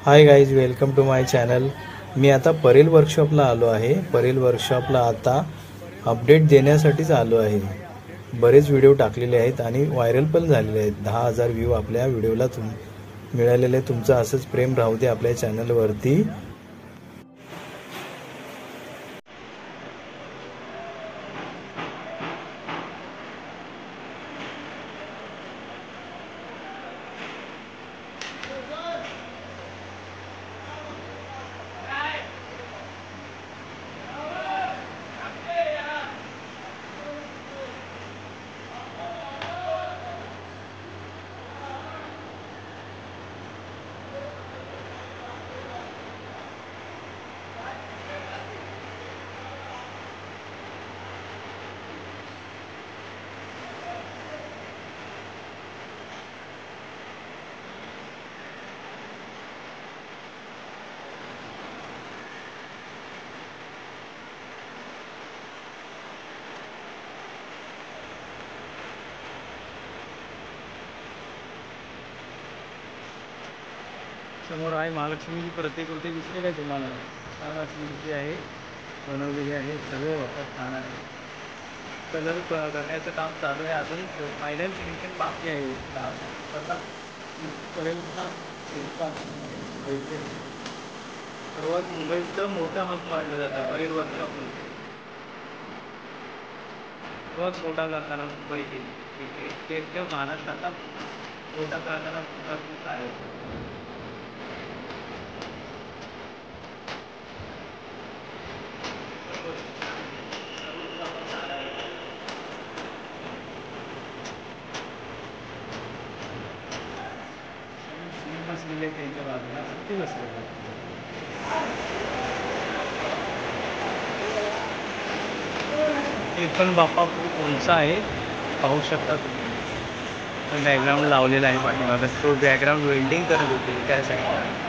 High guys, welcome to my channel. मी आता परेल वर्कशॉपला आलो आहे। परेल वर्कशॉपला आता अपडेट देण्यासाठीच आलो आहे। बरेच व्हिडिओ टाकलेले आहेत आणि व्हायरल पण झालेले आहेत। 10,000 व्ह्यू आपल्या व्हिडिओला मिळालेले। तुमचं असंच प्रेम राहू दे आपल्या चॅनलवरती। समोर आहे महालक्ष्मीची प्रतिकृती दिसते काय तुम्हाला? महालक्ष्मीची आहे, बनवलेली आहे। सगळे वापरत छान आहे। कलर करण्याचं काम चालू आहे। अजून फायनल फिनिशिंग बाकी आहे। सर्वात मुंबईचं मोठा हब मानलं जातं परेल वर्कशॉप। सर्वात मोठा कारखाना मुंबईतील महाराष्ट्राचा मोठा कारखाना आहे। बसलेले त्यांच्या बाजूला ते बसलेले। हे पण बाप्पा खूप उंच आहे, पाहू शकता तुम्ही। बॅकग्राऊंड लावलेला आहे पाठीमागे। तो बॅकग्राऊंड वेल्डिंग करत होते त्या साईडला।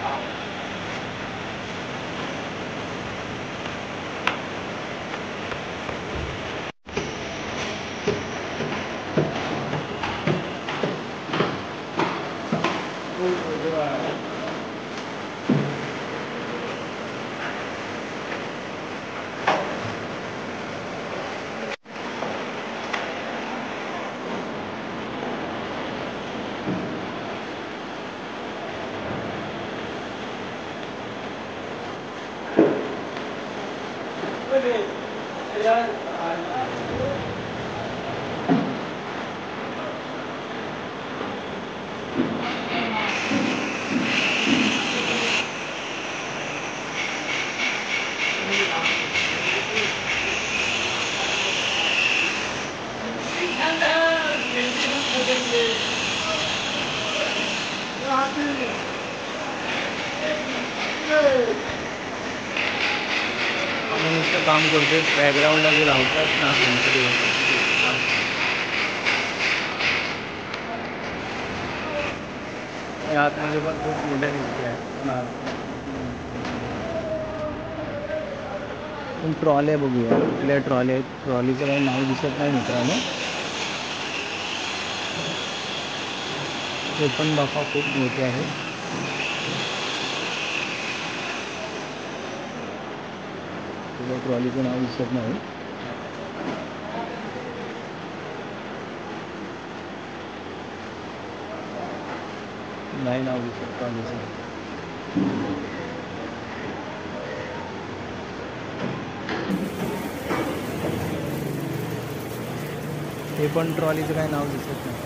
नुसतं काम करते, बॅकग्राऊंडला जे लावतात ना आतमध्ये पण खूप मोठ्या दिसते आहे। ट्रॉल्या बघूया, कुठल्या ट्रॉल्या आहेत। ट्रॉलीचं काही नाव दिसत नाही मित्रांनो। ते पण बापा खूप मोठे आहे। तुझ्या ट्रॉलीचं नाव दिसत नाही। नाही नाव दिसत ट्रॉलीचं। हे पण ट्रॉलीचं काही नाव दिसत नाही।